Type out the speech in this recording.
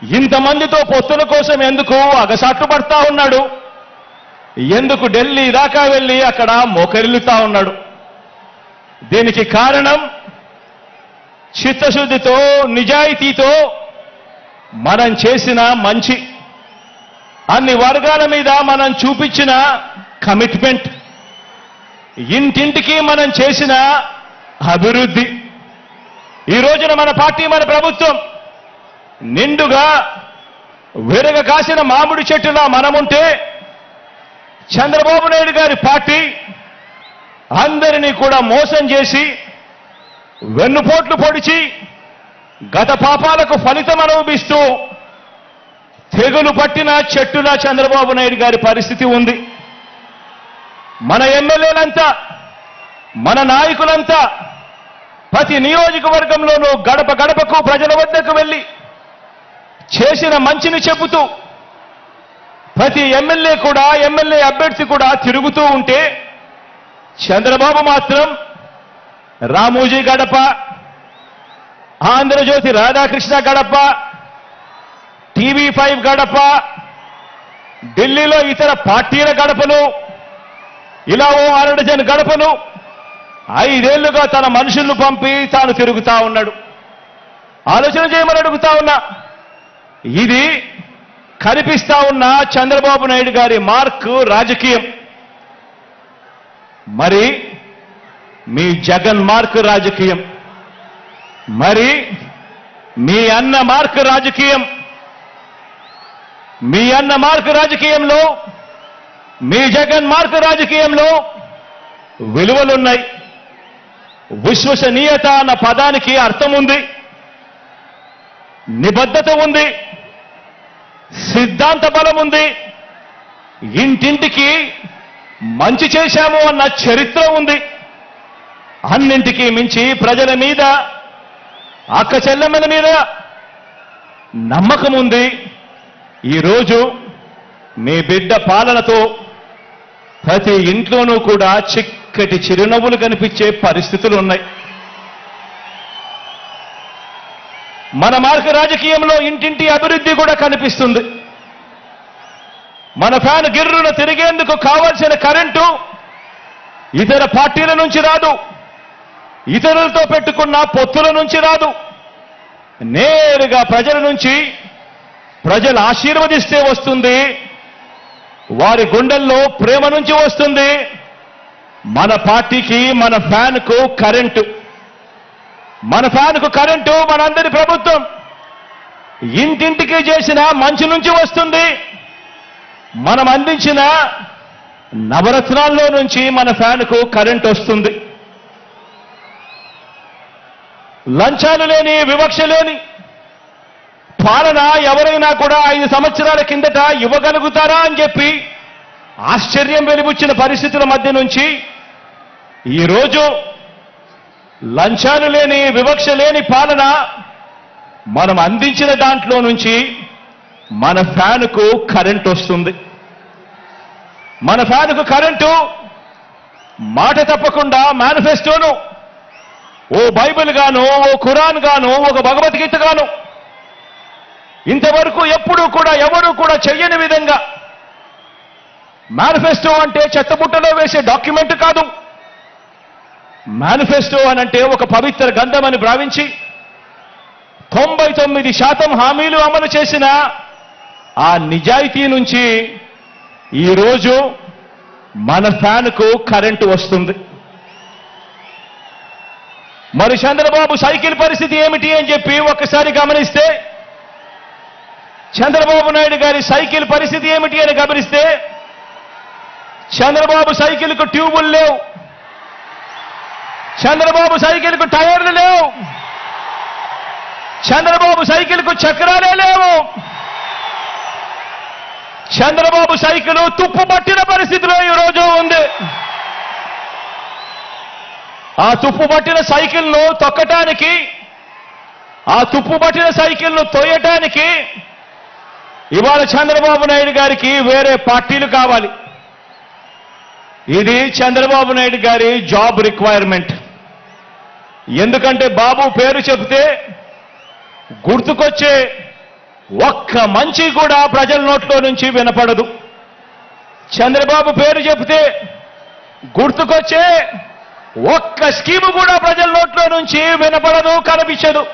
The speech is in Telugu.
ఇంతమందితో పొత్తుల కోసం ఎందుకు అగసాట్లు పడతా ఉన్నాడు? ఎందుకు ఢిల్లీ దాకా వెళ్ళి అక్కడ మోకరిల్లుతా ఉన్నాడు? దీనికి కారణం చిత్తశుద్ధితో, నిజాయితీతో మనం చేసిన మంచి, అన్ని వర్గాల మీద మనం చూపించిన కమిట్మెంట్, ఇంటింటికి మనం చేసిన అభివృద్ధి. ఈ రోజున మన పార్టీ, మన ప్రభుత్వం నిండుగా విరగ కాసిన మామిడి చెట్టులా మనముంటే, చంద్రబాబు నాయుడు గారి పార్టీ అందరినీ కూడా మోసం చేసి, వెన్నుపోట్లు పొడిచి, గత పాపాలకు ఫలితం అనుభవిస్తూ తెగులు పట్టిన చెట్టులా చంద్రబాబు నాయుడు గారి పరిస్థితి ఉంది. మన ఎమ్మెల్యేలంతా, మన నాయకులంతా ప్రతి నియోజకవర్గంలోనూ గడప గడపకు ప్రజల వద్దకు వెళ్ళి చేసిన మంచిని చెబుతూ, ప్రతి ఎమ్మెల్యే అభ్యర్థి కూడా తిరుగుతూ ఉంటే, చంద్రబాబు మాత్రం రామోజీ గడప, ఆంధ్రజ్యోతి రాధాకృష్ణ గడప, TV5 గడప, ఢిల్లీలో ఇతర పార్టీల గడపలు, ఇలా ఓ 6 డజన్ గడపను 5 ఏళ్లుగా తన మనుషులను పంపి తాను తిరుగుతా ఉన్నాడు. ఆలోచన చేయమని అడుగుతా ఉన్నా. ఇది కనిపిస్తా ఉన్న చంద్రబాబు నాయుడు గారి మార్క్ రాజకీయం. మరి మీ జగన్ మార్క్ రాజకీయం, మరి మీ అన్న మార్క్ రాజకీయం. మీ అన్న మార్క్ రాజకీయంలో, మీ జగన్ మార్క్ రాజకీయంలో విలువలున్నాయి. విశ్వసనీయత అన్న పదానికి అర్థం ఉంది, నిబద్ధత ఉంది, సిద్ధాంత బలం ఉంది, ఇంటింటికి మంచి చేశాము అన్న చరిత్ర ఉంది. అన్నింటికీ మించి ప్రజల మీద, అక్క చెల్లెమ్మల మీద నమ్మకం ఉంది. ఈరోజు మీ బిడ్డ పాలనతో ప్రతి ఇంట్లోనూ కూడా చిక్కటి చిరునవ్వులు కనిపించే పరిస్థితులు ఉన్నాయి. మన మార్గ రాజకీయంలో ఇంటింటి అభివృద్ధి కూడా కనిపిస్తుంది. మన ఫ్యాన్ గిర్రున తిరిగేందుకు కావాల్సిన కరెంటు ఇతర పార్టీల నుంచి రాదు, ఇతరులతో పెట్టుకున్న పొత్తుల నుంచి రాదు, నేరుగా ప్రజల నుంచి, ప్రజలు ఆశీర్వదిస్తే వస్తుంది, వారి గుండెల్లో ప్రేమ నుంచి వస్తుంది. మన పార్టీకి, మన ఫ్యాన్కు కరెంటు, మన ఫ్యాన్కు కరెంటు మనందరి ప్రభుత్వం ఇంటింటికి చేసిన మంచి నుంచి వస్తుంది. మనం అందించిన నవరత్నాల్లో నుంచి మన ఫ్యాన్కు కరెంటు వస్తుంది. లంచాలు లేని, వివక్ష లేని పాలన ఎవరైనా కూడా 5 సంవత్సరాల కిందట ఇవ్వగలుగుతారా అని చెప్పి ఆశ్చర్యం వెలిబుచ్చిన పరిస్థితుల మధ్య నుంచి ఈరోజు లంచాలు లేని, వివక్ష లేని పాలన మనం అందించిన దాంట్లో నుంచి మన ఫ్యాన్కు కరెంటు వస్తుంది. మన ఫ్యాన్కు కరెంటు మాట తప్పకుండా మేనిఫెస్టోను ఓ బైబిల్ గాను, ఓ ఖురాన్ గాను, ఒక భగవద్గీత గాను ఇంతవరకు ఎప్పుడూ కూడా ఎవరూ కూడా చెయ్యని విధంగా, మేనిఫెస్టో అంటే చెత్తబుట్టలో వేసే డాక్యుమెంట్ కాదు. మేనిఫెస్టో అనంటే ఒక పవిత్ర గ్రంథం అని భావించి 99% హామీలు అమలు చేసిన ఆ నిజాయితీ నుంచి ఈరోజు మన ఫ్యాన్కు కరెంటు వస్తుంది. మరి చంద్రబాబు సైకిల్ పరిస్థితి ఏమిటి అని చెప్పి ఒక్కసారి గమనిస్తే, చంద్రబాబు నాయుడు గారి సైకిల్ పరిస్థితి ఏమిటి అని గమనిస్తే, చంద్రబాబు సైకిల్కు ట్యూబులు లేవు, చంద్రబాబు సైకిల్కు టైర్లు లేవు, చంద్రబాబు సైకిల్కు చక్రాలే లేవు. చంద్రబాబు సైకిల్ తుప్పు పట్టిన పరిస్థితిలో ఈరోజు ఉంది. ఆ తుప్పు పట్టిన సైకిల్ను తొక్కటానికి, ఆ తుప్పు పట్టిన సైకిల్ను తోయటానికి ఇవాళ చంద్రబాబు నాయుడు గారికి వేరే పార్టీలు కావాలి. ఇది చంద్రబాబు నాయుడు గారి జాబ్ రిక్వైర్మెంట్. ఎందుకంటే బాబు పేరు చెబితే గుర్తుకొచ్చే ఒక్క మంచి కూడా ప్రజల నోట్లో నుంచి వినపడదు. చంద్రబాబు పేరు చెబితే గుర్తుకొచ్చే ఒక్క స్కీము కూడా ప్రజల నోట్లో నుంచి వినపడదు, కనిపించదు.